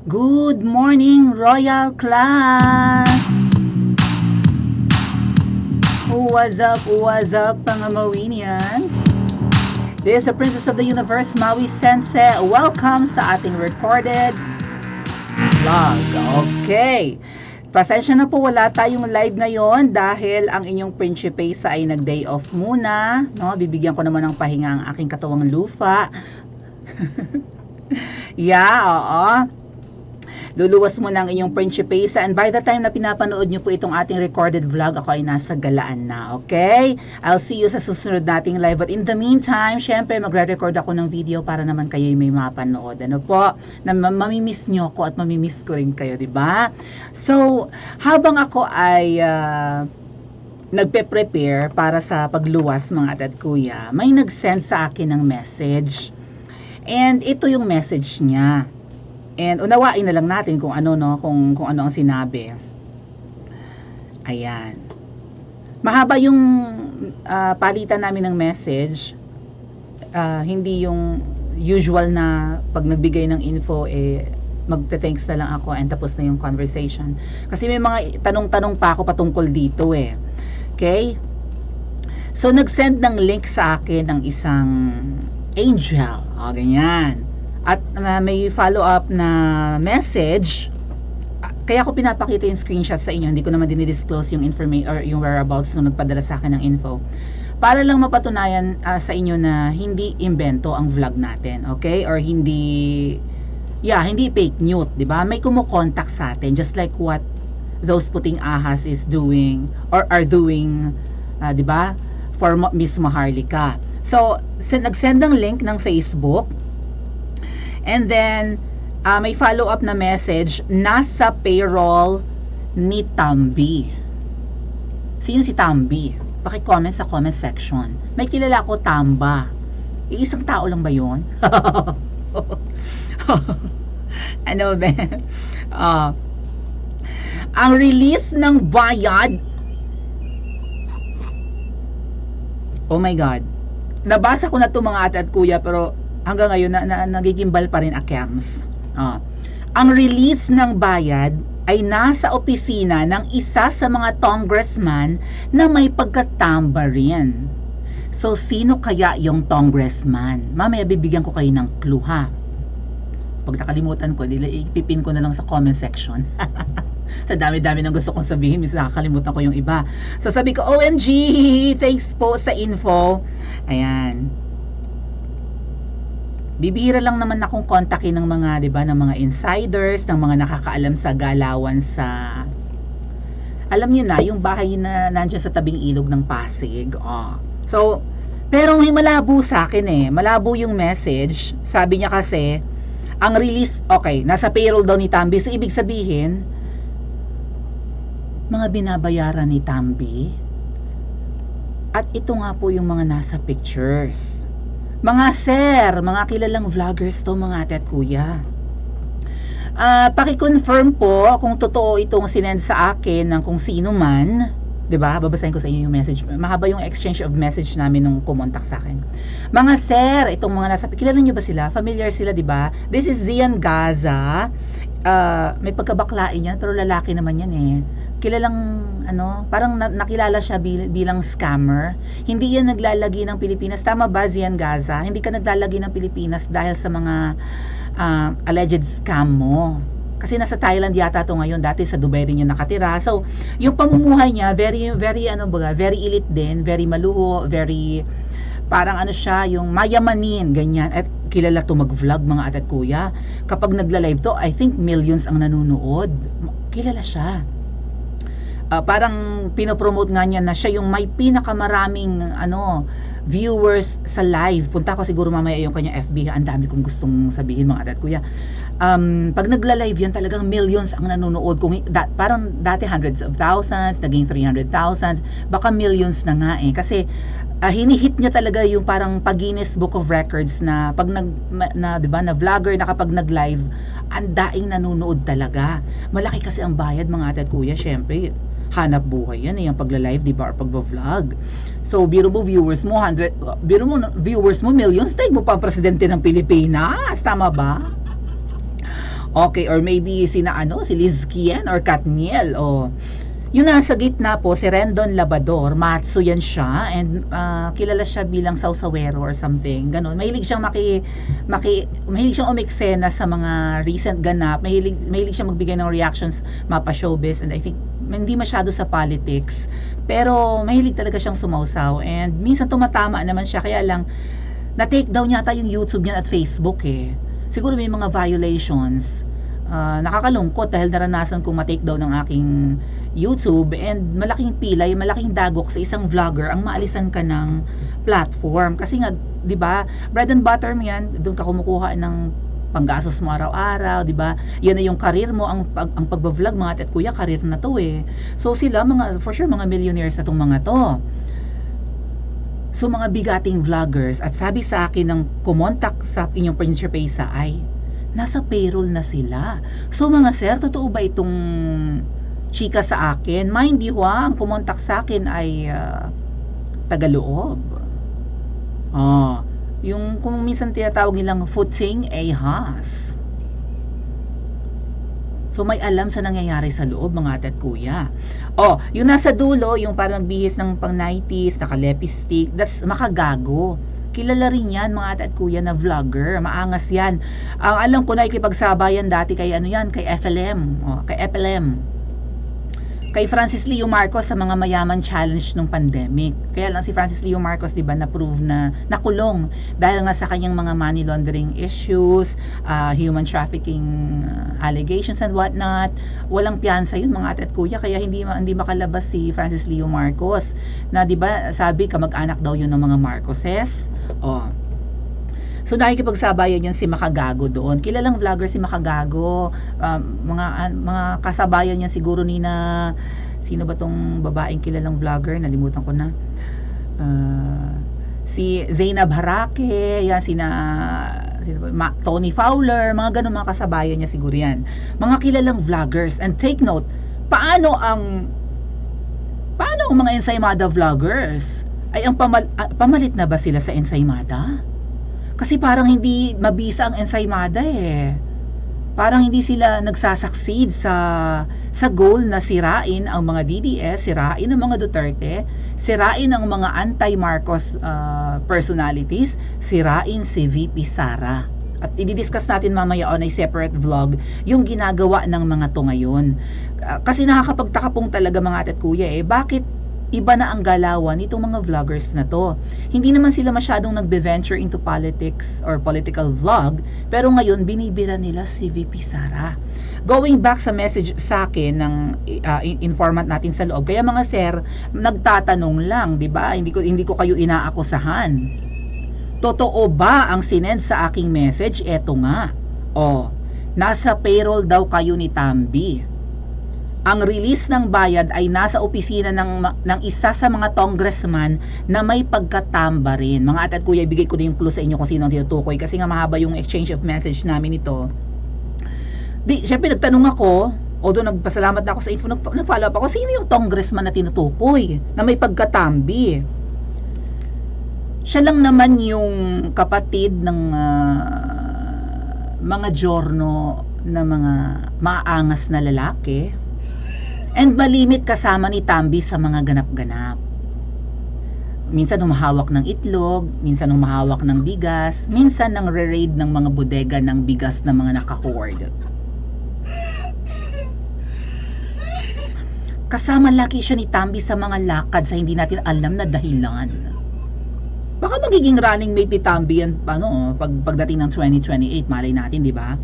Good morning, Royal Class! What's up, mga Mawinians? This is the Princess of the Universe, Maui Sensei. Welcome sa ating recorded vlog. Okay. Pasensya na po, wala tayong live ngayon dahil ang inyong Principesa ay nag-day off muna. No? Bibigyan ko naman ng pahinga ang aking katawang lufa. Oo. Luluwas mo ng inyong Principesa, and by the time na pinapanood nyo po itong ating recorded vlog, ako ay nasa galaan na, okay? I'll see you sa susunod nating live. But in the meantime, syempre magre-record ako ng video para naman kayo may mapanood. Ano po? Na mamimiss nyo ko at mamimiss ko rin kayo, di ba? So, habang ako ay nagpe-prepare para sa pagluwas, mga ate at kuya, may nag-send sa akin ng message. And ito yung message niya. And unawain na lang natin kung ano kung ano ang sinabi. Ayan. Mahaba yung palitan namin ng message. Hindi yung usual na pag nagbigay ng info magte-thanks na lang ako and tapos na yung conversation. Kasi may mga tanong-tanong pa ako patungkol dito eh. Okay? So nag-send ng link sa akin ng isang angel. Ganyan. At may follow-up na message. Kaya ako pinapakita yung screenshot sa inyo. Hindi ko naman dinidisclose yung information or yung whereabouts nung nagpadala sa akin ng info. Para lang mapatunayan sa inyo na hindi imbento ang vlog natin. Okay? Or hindi fake news. Diba? May kumukontak sa atin. Just like what those puting ahas is doing or are doing, diba? For Miss Maharlika. So, nag-send ng link ng Facebook. And then, may follow-up na message, nasa payroll ni Tambi. Sino si Tambi? Paki-comment sa comment section. May kilala ko Tamba. Isang tao lang ba yun? Ano ba? Ang release ng bayad. Oh my God. Nabasa ko na ito mga ate at kuya, pero hanggang ngayon nagigimbal pa rin accounts. Ang release ng bayad ay nasa opisina ng isa sa mga congressman na may pagkatamba rin. So, sino kaya yung congressman? Mamaya bibigyan ko kayo ng clue, ha? Pag nakalimutan ko, ipipin ko na lang sa comment section. Sa dami-dami ng gusto kong sabihin, minsan nakakalimutan ko yung iba. So, sabi ko, OMG! Thanks po sa info. Ayan. Bibihira lang naman akong kontakin ng mga, 'di ba, ng mga insiders, ng mga nakakaalam sa galawan sa alam niyo na, yung bahay na nandiyan sa tabing ilog ng Pasig. So, pero may malabo sa akin eh. Malabo yung message. Sabi niya kasi, ang release, okay, nasa payroll daw ni Tambi. So, ibig sabihin, mga binabayaran ni Tambi. At ito nga po yung mga nasa pictures. Mga sir, mga kilalang vloggers to, mga ate at kuya. Paki-confirm po kung totoo itong sinend sa akin ng kung sino man. 'Di ba? Babasahin ko sa inyo yung message. Mahaba yung exchange of message namin nung kumontak sa akin. Mga sir, itong mga nasa, kilala niyo ba sila? Familiar sila, 'di ba? This is Zian Gaza. May pagkabaklaan yan, pero lalaki naman yan eh. Kilalang parang nakilala siya bilang scammer. Hindi yan naglalagi ng Pilipinas. Tama ba, Zian Gaza? Hindi ka naglalagi ng Pilipinas dahil sa mga alleged scam mo. Kasi nasa Thailand yata to ngayon, dati sa Dubai rin yung nakatira. So, yung pamumuhay niya, very elite din, very maluho, very, parang siya, yung mayamanin, ganyan. At kilala to mag-vlog, mga ate at kuya. Kapag nagla-live to, I think millions ang nanonood. Kilala siya. Parang pinopromote nga niya na siya yung may pinakamaraming viewers sa live. Punta ko siguro mamaya yung kanya FB. Ang dami kong gustong sabihin, mga ate at kuya. Pag nagla-live yan, talagang millions ang nanonood. Parang dati hundreds of thousands, naging 300,000, baka millions na nga eh. Kasi hinihit niya talaga yung parang pag-Guinness Book of Records na pag diba, na vlogger na kapag nag-live, ang daing nanonood talaga. Malaki kasi ang bayad, mga ate at kuya, syempre. Hanap buhay yan yung pagla-live, di ba, or pagba-vlog. So, biro mo viewers mo millions, tayo mo pa ang presidente ng Pilipinas, tama ba? Okay, or maybe sina ano, si Liz Kian or Katniel, o yung nasa gitna po, si Rendon Labador, Matsu yan siya, and kilala siya bilang sausawero or something, ganun. Mahilig siyang mahilig siyang umeksena sa mga recent ganap, mahilig siyang magbigay ng reactions, mapa showbiz, and I think hindi masyado sa politics, pero mahilig talaga siyang sumausaw, and minsan tumatama naman siya, kaya lang, na-take down yata yung YouTube niya at Facebook eh. Siguro may mga violations. Nakakalungkot dahil naranasan kong ma-take down ng aking YouTube, and malaking pilay, malaking dagok sa isang vlogger ang maalisan ka ng platform. Kasi nga, 'di ba? Bread and butter mo 'yan, doon ka kumukuha ng panggastos mo araw-araw, 'di ba? Yan na yung career mo, ang pagba-vlog, mga ate at kuya, career na 'to eh. So sila for sure mga millionaires na 'tong mga 'to. So mga bigating vloggers, at sabi sa akin ng kumontak sa inyong Principesa ay nasa payroll na sila. So mga sir, totoo ba itong chika sa akin? Mind you, ang kumontak sa akin ay tagaloob. Yung kung minsan tinatawag nilang footing ahas. So may alam sa nangyayari sa loob, mga ate at kuya. Yung nasa dulo, yung parang bihis ng pang-90s, naka-lepistic, that's Makagago. Kilala rin yan, mga ate at kuya, na vlogger. Maangas yan. Ang alam ko, nakikipagsabayan dati kay kay FLM. Kay FLM. Kay Francis Leo Marcos sa mga mayaman challenge nung pandemic. Kaya lang si Francis Leo Marcos, 'di ba, na-prove na nakulong dahil nga sa kanyang mga money laundering issues, human trafficking allegations and what not. Walang piyansa 'yun, mga ate at kuya, kaya hindi makalabas si Francis Leo Marcos na, 'di ba, sabi kamag-anak daw 'yun ng mga Marcoses. So nakikipagsabayan yan si Makagago doon. Kilalang vlogger si Makagago. Mga kasabayan niya siguro sino ba tong babaeng kilalang vlogger? Nalimutan ko na. Si Zainab Harake, yan, Tony Fowler, mga ganun mga kasabayan niya siguro yan. Mga kilalang vloggers. And take note, paano ang mga Ensaymada vloggers? Ay ang pamalit na ba sila sa Ensaymada? Kasi parang hindi mabisa ang Ensaymada eh. Parang hindi sila nagsasucceed sa goal na sirain ang mga DDS, sirain ang mga Duterte, sirain ang mga anti-Marcos personalities, sirain si VP Sara. At i-discuss natin mamaya on a separate vlog yung ginagawa ng mga to ngayon. Kasi nakakapagtaka pong talaga, mga ate at kuya bakit iba na ang galawan nitong mga vloggers na to. Hindi naman sila masyadong nagbe-venture into politics or political vlog, pero ngayon binibira nila si VP Sara. Going back sa message sa akin ng informant natin sa loob, kaya mga sir, nagtatanong lang, 'di ba? Hindi ko kayo inaakusahan. Totoo ba ang sinend sa aking message? Eto nga. Nasa payroll daw kayo ni Tambi. Ang release ng bayad ay nasa opisina ng isa sa mga congressman na may pagkatamba rin. Mga ate at kuya, ibigay ko na yung clue sa inyo kung sino ang tinutukoy kasi nga mahaba yung exchange of message namin ito. Syempre nagtanong ako, although nagpasalamat na ako sa info, nag-follow up ako, sino yung congressman na tinutukoy na may pagkatambi? Siya lang naman yung kapatid ng mga giorno na mga maangas na lalaki. And malimit kasama ni Tambi sa mga ganap-ganap. Minsan humahawak ng itlog, minsan humahawak ng bigas, minsan nang re-raid ng mga bodega ng bigas ng mga naka-hoard. Kasama laki siya ni Tambi sa mga lakad sa hindi natin alam na dahilan. Baka magiging running mate ni Tambi yan pagdating ng 2028, malay natin, di ba?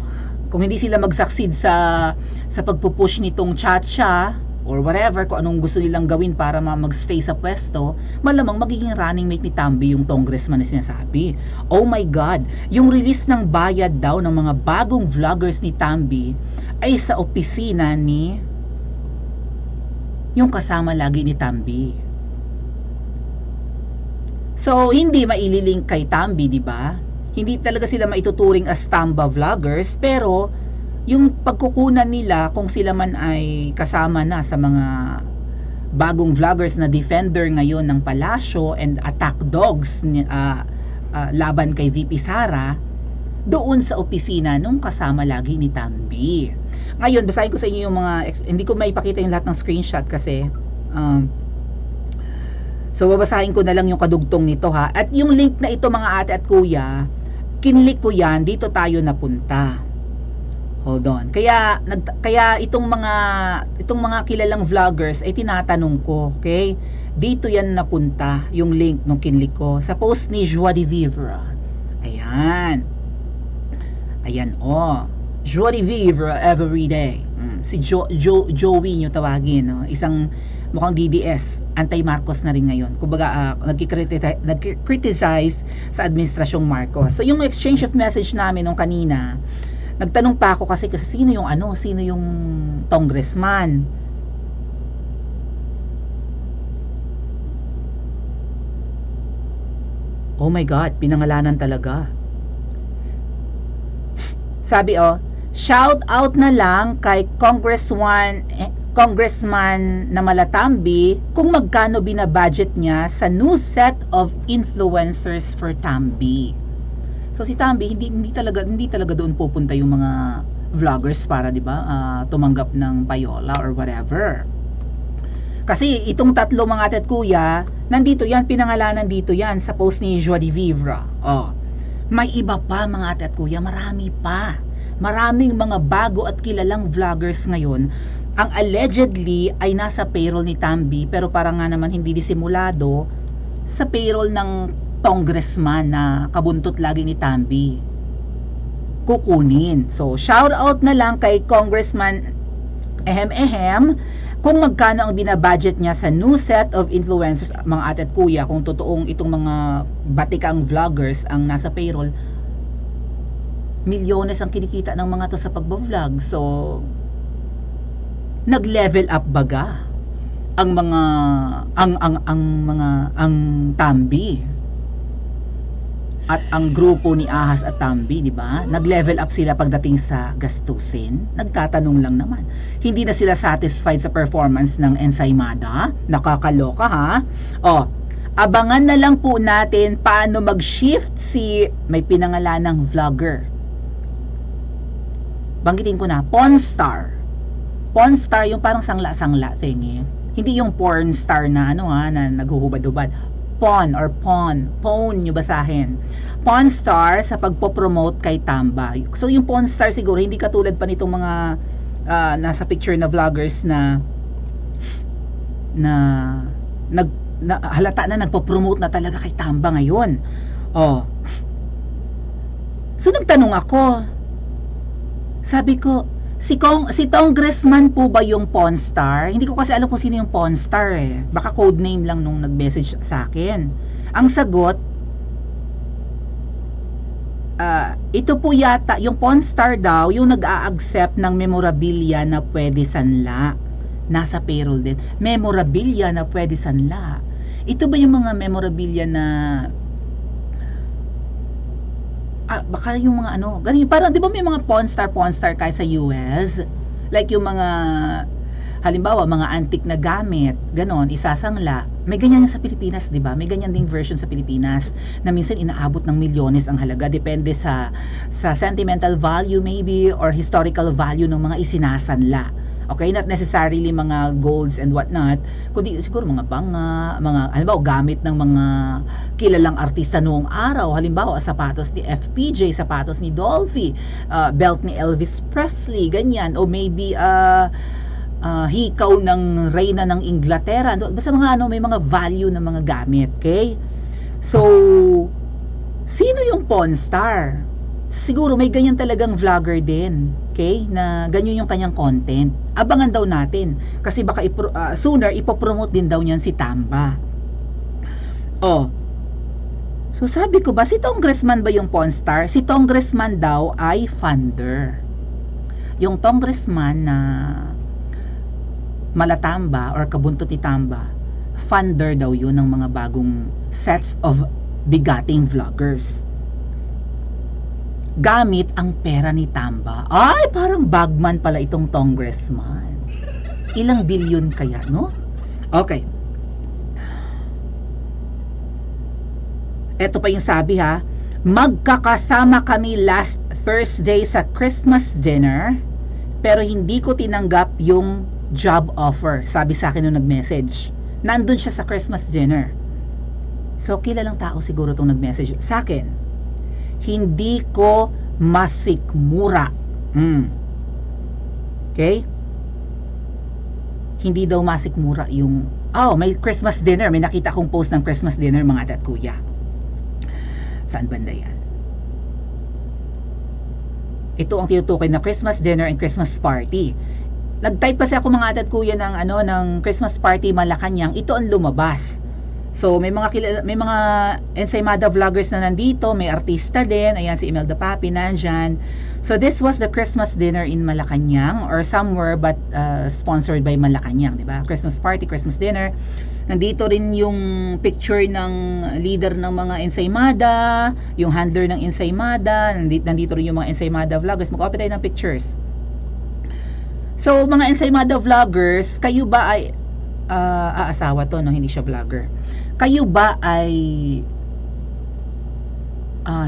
Kung hindi sila mag-succeed sa pagpupush nitong Chacha or whatever, kung anong gusto nilang gawin para mag-stay sa pwesto, malamang magiging running mate ni Tambi yung congressman na sinasabi. Oh my God, yung release ng bayad daw ng mga bagong vloggers ni Tambi ay sa opisina ni yung kasama lagi ni Tambi. So, hindi maililink kay Tambi, di ba? Hindi talaga sila maituturing as Tamba vloggers, pero yung pagkukunan nila kung sila man ay kasama na sa mga bagong vloggers na defender ngayon ng palasyo and attack dogs laban kay VP Sara, doon sa opisina nung kasama lagi ni Tambi. Ngayon, basahin ko sa inyo yung mga, hindi ko maipakita yung lahat ng screenshot kasi, so babasahin ko na lang yung kadugtong nito ha. At yung link na ito mga ate at kuya, kinlik ko yan, dito tayo napunta. Hold on. Kaya itong mga kilalang vloggers ay tinatanong ko, okay? Dito yan napunta yung link nung kinlik ko sa post ni Joie de Vivre. Ayan. Ayan Joie de Vivre every day. Si Joey nyo tawagin, no? Isang mukhang DDS, anti-Marcos na rin ngayon. Kumbaga, nag-criticize sa administrasyong Marcos. So, yung exchange of message namin nung kanina, nagtanong pa ako kasi sino yung congressman? Oh my God, pinangalanan talaga. Sabi shout out na lang kay Congressman na Malatambi kung magkano binabudget niya sa new set of influencers for Tambi. So si Tambi hindi talaga doon pupunta yung mga vloggers para 'di ba tumanggap ng payola or whatever. Kasi itong tatlo mga ate at kuya, nandito yan, pinangalanan dito yan sa post ni Joie de Vivre. May iba pa mga ate at kuya, marami pa. Maraming mga bago at kilalang vloggers ngayon ang allegedly ay nasa payroll ni Tambi pero parang nga naman hindi disimulado sa payroll ng congressman na kabuntot lagi ni Tambi. Kukunin. So, shout out na lang kay Congressman kung magkano ang binabudget niya sa new set of influencers, mga ate at kuya, kung totoong itong mga batikang vloggers ang nasa payroll, milyones ang kinikita ng mga to sa pagbo-vlog. So, nag-level up baga ang mga ang Tambi at ang grupo ni Ahas at Tambi, di ba? Nag-level up sila pagdating sa gastusin. Nagtatanong lang naman. Hindi na sila satisfied sa performance ng Ensaymada. Nakakaloka ha? Abangan na lang po natin paano mag-shift si may pinangalanang vlogger. Banggitin ko na, Pawn Star. Pawn Star yung parang sangla-sangla thing Hindi yung porn star na na naghuhubad-hubad. Pawn or pawn nyo basahin. Pawn Star sa pagpo-promote kay Tamba. So yung Pawn Star siguro hindi katulad pa nitong mga nasa picture na vloggers na halata na nagpo-promote na talaga kay Tamba ngayon. So nagtanong ako. Sabi ko, si Congressman po ba yung Pawn Star? Hindi ko kasi alam kung sino yung Pawn Star Baka code name lang nung nag-message sa akin. Ang sagot, ito po yata, yung Pawn Star daw, yung nag-a-accept ng memorabilia na pwede sanla. Nasa payroll din. Memorabilia na pwede sanla. Ito ba yung mga memorabilia na baka yung mga ganun, parang di ba may mga pawn star kahit sa US, like yung mga halimbawa mga antique na gamit, ganon, isasangla. May ganyan sa Pilipinas, di ba? May ganyan ding version sa Pilipinas na minsan inaabot ng milyones ang halaga, depende sa sentimental value maybe or historical value ng mga isinasanla. Okay, not necessarily mga golds and whatnot, kundi siguro mga banga, halimbawa gamit ng mga kilalang artista noong araw, halimbawa sapatos ni FPJ, sapatos ni Dolphy, belt ni Elvis Presley, ganyan, o maybe hikaw ng reyna ng Inglaterra, basta mga may mga value ng mga gamit, okay? So, sino yung Pawn Star? Siguro may ganyan talagang vlogger din, okay, na ganyan yung kanyang content. Abangan daw natin kasi baka sooner ipopromote din daw niyan si Tamba. So sabi ko ba, si Congressman ba yung Pawn Star? Si Congressman daw ay funder. Yung Congressman na Malatamba or kabuntot ni Tamba, funder daw yun ng mga bagong sets of bigating vloggers. Gamit ang pera ni Tamba. Ay, parang bagman pala itong congressman. Ilang bilyon kaya, no? Okay. Ito pa yung sabi ha. Magkakasama kami last Thursday sa Christmas dinner, pero hindi ko tinanggap yung job offer. Sabi sa akin nung nag-message. Nandun siya sa Christmas dinner. So, kilalang tao siguro itong nag-message sa akin. Hindi ko masikmura. Okay? Hindi daw masikmura yung, may Christmas dinner. May nakita akong post ng Christmas dinner, mga ate at kuya. Saan banda yan? Ito ang tinutukoy na Christmas dinner and Christmas party. Nag-type kasi ako, mga ate at kuya, ng Christmas party Malacanang. Ito ang lumabas. So may mga Ensaymada vloggers na nandito, may artista din. Ayan, si Imelda Papi nandyan. So this was the Christmas dinner in Malacanang or somewhere but sponsored by Malacanang, 'di ba? Christmas party, Christmas dinner. Nandito rin yung picture ng leader ng mga Ensaymada, yung handler ng Ensaymada, nandito rin yung mga Ensaymada vloggers. Mag-open tayo ng pictures. So mga Ensaymada vloggers, kayo ba ay asawa to, no? Hindi siya vlogger. Kayo ba ay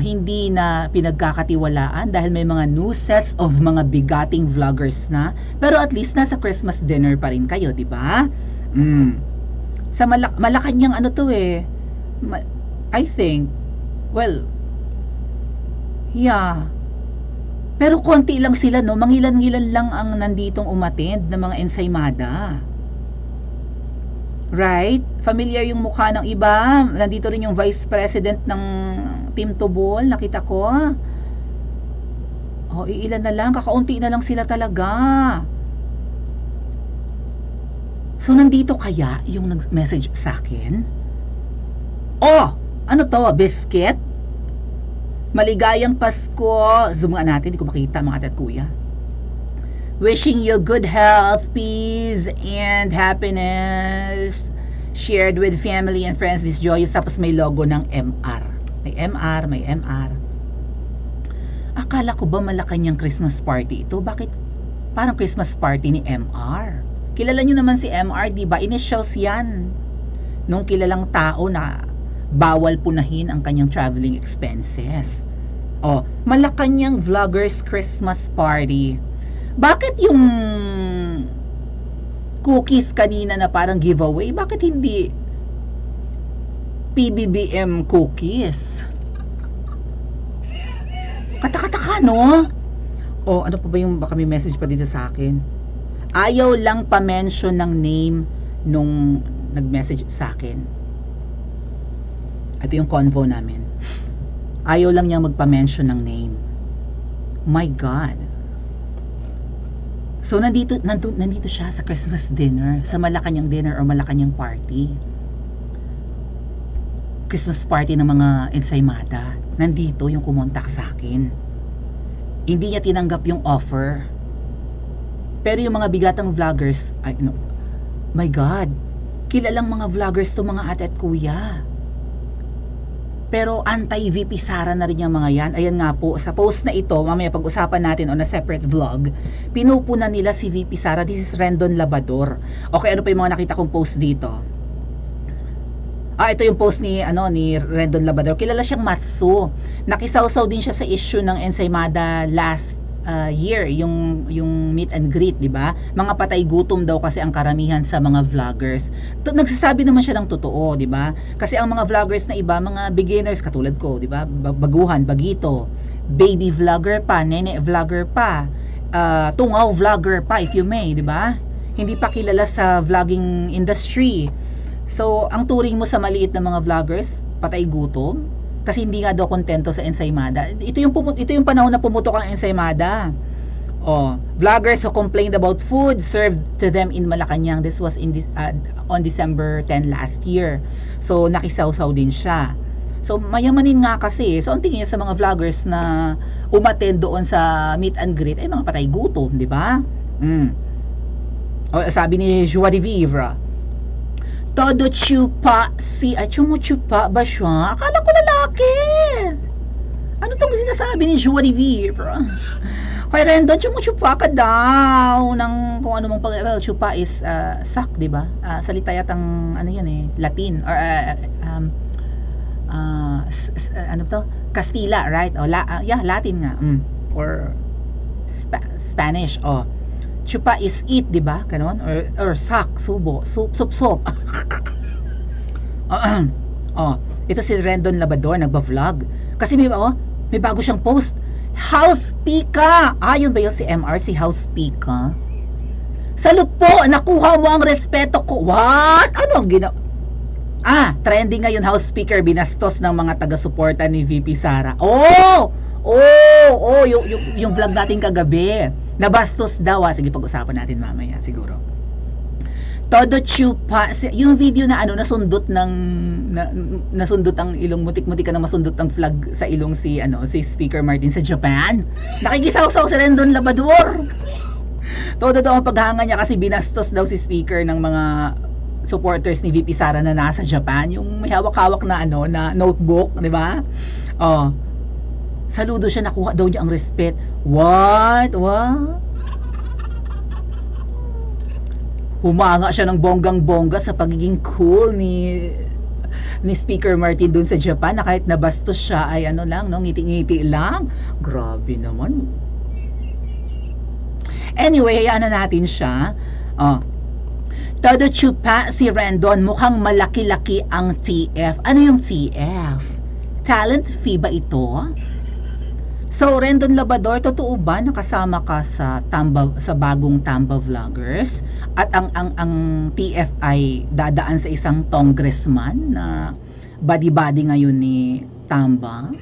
hindi na pinagkakatiwalaan dahil may mga new sets of mga bigating vloggers na, pero at least nasa Christmas dinner pa rin kayo, di ba? Sa Malacanang ano to eh, I think, well, yeah, pero konti lang sila, no? Mangilan-ngilan lang ang nanditong umattend ng mga Ensaymada. Right? Familiar yung mukha ng iba. Nandito rin yung vice president ng Team Tubol. Nakita ko. Iilan na lang. Kakaunti na lang sila talaga. So, nandito kaya yung nag-message sa akin? Ano to? Biscuit? Maligayang Pasko. Zoom nga natin. Hindi ko makita, mga ate at kuya. Wishing you good health, peace, and happiness. Shared with family and friends this joyous. Tapos may logo ng MR. May MR. Akala ko ba Malacanang Christmas party ito? Bakit parang Christmas party ni MR? Kilala nyo naman si MR, di ba? Initials yan. Nung kilalang tao na bawal punahin ang kanyang traveling expenses. Malacanang Vloggers Christmas Party. Bakit yung cookies kanina na parang giveaway, bakit hindi PBBM cookies? Katakataka, no? Ano pa ba yung, baka may message pa dito sa akin? Ayaw lang pa-mention ng name nung nag-message sa akin. Ito yung convo namin. Ayaw lang niya magpa-mention ng name. My God. So, nandito siya sa Christmas dinner, sa Malacanang dinner or Malacanang party. Christmas party ng mga Ensaymada. Nandito yung kumontak sa akin. Hindi niya tinanggap yung offer. Pero yung mga bigatang vloggers, my God, kilalang mga vloggers to, mga ate at kuya. Pero anti-VP Sara na rin yung mga yan. Ayan nga po, sa post na ito, mamaya pag-usapan natin on a separate vlog, pinupunan nila si VP Sara. This is Rendon Labador. Okay, ano pa yung mga nakita kong post dito? Ito yung post ni Rendon Labador. Kilala siyang Matsu. Nakisawsaw din siya sa issue ng Ensaymada last year, yung meet and greet, di ba? Mga patay gutom daw kasi ang karamihan sa mga vloggers. Nagsasabi naman siya ng totoo, di ba? Kasi ang mga vloggers na iba, mga beginners katulad ko, di ba? Baguhan, bagito, baby vlogger pa, nene vlogger pa, tungaw vlogger pa, if you may, di ba? Hindi pa kilala sa vlogging industry. So, ang turing mo sa maliit na mga vloggers, patay gutom, kasi hindi nga daw kontento sa Ensaymada. Ito yung panahon na pumutok ang Ensaymada. Vloggers who complained about food served to them in Malacanang. This was on December 10 last year. So nakisawsaw din siya. So mayamanin nga kasi. So ang tingin niya sa mga vloggers na umattend doon sa meet and greet ay mga patay gutom, di ba? Sabi ni Joie de Vivre, todo chupa chumuchupa ba siya? Akala ko lalaki. Ano itong sinasabi ni Joie de Vivre? Kaya Rendon, chumuchupa ka daw ng kung ano mong chupa is sak, di ba? Salita yatang ano yan Latin or ano to? Castilla, right? Yeah, Latin nga. Or Spanish. Chupa is eat, di ba? Ganon. Or sak, subo, sup. Ito si Rendon Labador, nagba-vlog. Kasi may bago siyang post. House Pika! Yun ba yun si MR, si House Pika? Salute po! Nakuha mo ang respeto ko. What? Ano ang trending ngayon, House Speaker, binastos ng mga taga-suporta ni VP Sara. Yung vlog natin kagabi. Nabastos daw. Sige, pag-usapan natin mamaya, siguro. Todo chupa. Yung video na nasundot ang ilong, mutik-mutik ka na masundot ang flag sa ilong si Speaker Martin sa Japan. Nakikisaw-saw si Rendon Labador. Todo daw ang paghanga niya kasi binastos daw si Speaker ng mga supporters ni VP Sara na nasa Japan. Yung may hawak-hawak na na notebook, di ba? Saludo siya, nakuha daw niya ang respect. What? Humanga siya ng bonggang-bongga sa pagiging cool ni Speaker Martin dun sa Japan, na kahit nabastos siya ay ngiti-ngiti lang. Grabe naman. Anyway, hayaan na natin siya. Todo chupa si Rendon, mukhang malaki-laki ang TF. Ano yung TF? Talent fee ba ito? So, Rendon Labador, totoo ba nakasama ka sa bagong Tamba Vloggers? At ang TF ay dadaan sa isang congressman na body-body ngayon ni Tamba?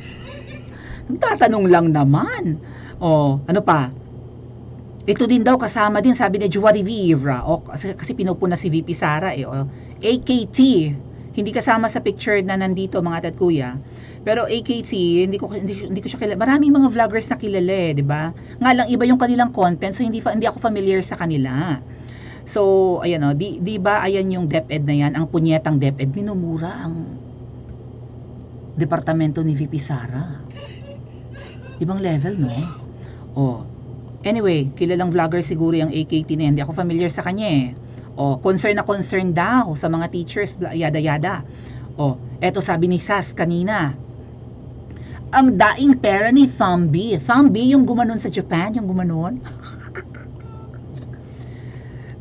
Nagtatanong lang naman. Ano pa? Ito din daw kasama din, sabi ni Joa Rivera. Kasi pinupuna si VP Sara AKT. Hindi kasama sa picture na nandito, mga tat kuya. Pero AKT, hindi ko siya kilala. Maraming mga vloggers na kilala, 'di ba? Nga lang iba yung kanilang content, so hindi ako familiar sa kanila. So, ayan di ba ayan yung DepEd na yan, ang punyetang DepEd, minumura ang departamento ni VP Sara. Ibang level, no? Anyway, kilalang vlogger siguro yung AKT na yan. Hindi ako familiar sa kanya concern daw sa mga teachers, yada-yada. Eto sabi ni Sas kanina. Ang daing pera ni Thumby. Thumby yung gumanon sa Japan, yung gumanon.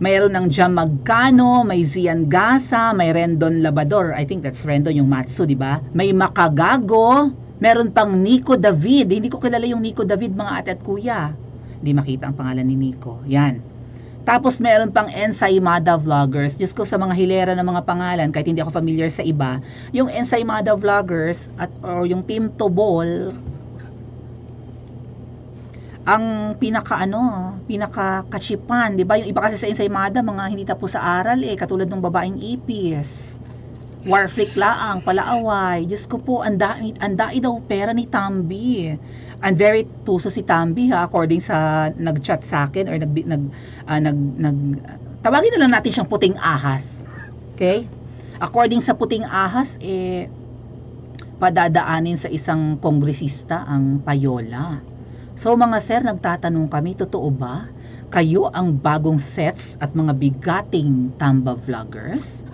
Mayroon ng Jam Magkano, may Zian Gasa, may Rendon Labador. I think that's Rendon, yung Matsu, di ba? May Makagago, meron pang Nico David. Hindi ko kilala yung Nico David, mga ate at kuya. Hindi makita ang pangalan ni Nico. Yan. Tapos meron pang Ensaymada Vloggers. Diyos ko, sa mga hilera ng mga pangalan, kahit hindi ako familiar sa iba, yung Ensaymada Vloggers or yung Team Tobol, ang pinaka-kachipan, di ba? Yung iba kasi sa Ensaymada, mga hindi tapos sa aral katulad ng babaeng ipis. Warflick laang, palaaway. Diyos ko po, ang dai daw pera ni Tambi. And very tuso si Tambi, according sa nag-chat sa akin or tawagin na lang natin siyang puting ahas. Okay? According sa puting ahas, padadaanin sa isang kongresista ang payola. So mga sir, nagtatanong kami, totoo ba? Kayo ang bagong sets at mga bigating Tamba Vloggers?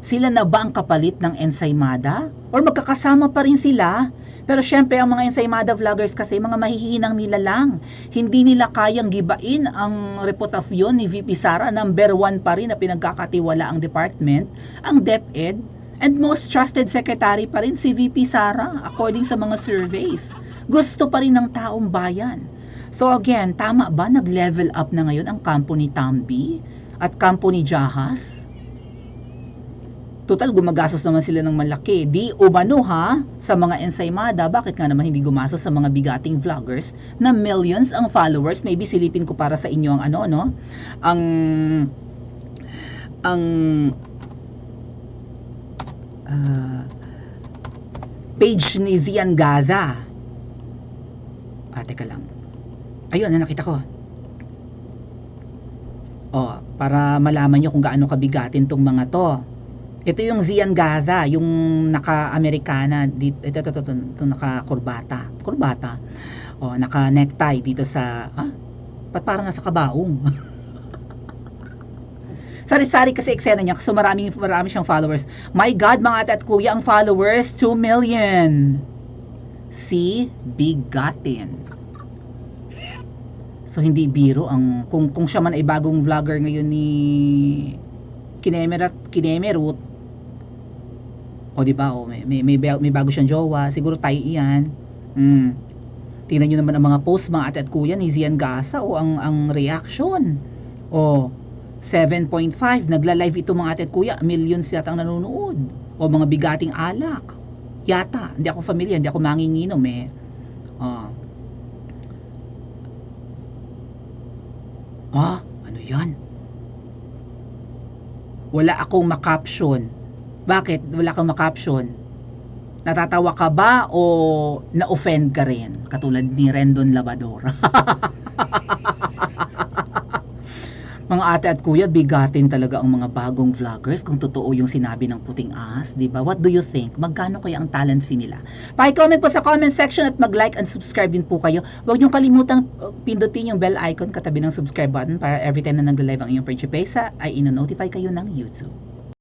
Sila na ba ang kapalit ng Ensaymada? Or magkakasama pa rin sila? Pero syempre, ang mga Ensaymada Vloggers kasi, mga mahihinang nila lang. Hindi nila kayang gibain ang reputasyon ni VP Sara. Number 1 pa rin na pinagkakatiwala ang department, ang DepEd, and most trusted secretary pa rin si VP Sara, according sa mga surveys. Gusto pa rin ng taong bayan. So again, tama ba nag-level up na ngayon ang kampo ni Tambi at kampo ni Jahas? Total, gumagastos naman sila ng malaki. Di umano sa mga Ensaymada, bakit nga naman hindi gumastos sa mga bigating vloggers na millions ang followers? Maybe silipin ko para sa inyo ang page ni Zian Gaza. Teka lang. Ayun, nakita ko. Para malaman nyo kung gaano kabigatin tong mga to. Ito yung Zian Gaza, yung naka-Amerikana, ito naka-kurbata. Kurbata. Naka-necktie dito sa, parang nasa kabaong. Sari-sari kasi eksena niya, so marami siyang followers. My God, mga ate at kuya, ang followers, 2 million. si bigatin. So hindi biro ang kung siya man ay bagong vlogger ngayon ni Kinemerut. O di ba? O may bago siyang jowa, siguro tayo iyan. Tingnan niyo naman ang mga post mga ate at kuya ni Zian Gasa o ang reaction. O 7.5 nagla-live ito mga ate at kuya, millions yata ang nanonood. O mga bigating alak. Yata, hindi ako familiar, hindi ako manginginom eh. Ano yan? Wala akong makaption. Bakit wala kang makaption? Natatawa ka ba o na-offend ka rin? Katulad ni Rendon Labador. Mga ate at kuya, bigatin talaga ang mga bagong vloggers kung totoo yung sinabi ng puting ahas, di ba? What do you think? Magkano kaya ang talent fee nila? Paki-comment po sa comment section at mag-like and subscribe din po kayo. Huwag niyong kalimutang pindutin yung bell icon katabi ng subscribe button para every time na nagla-live ang iyong Principesa ay ino-notify kayo ng YouTube.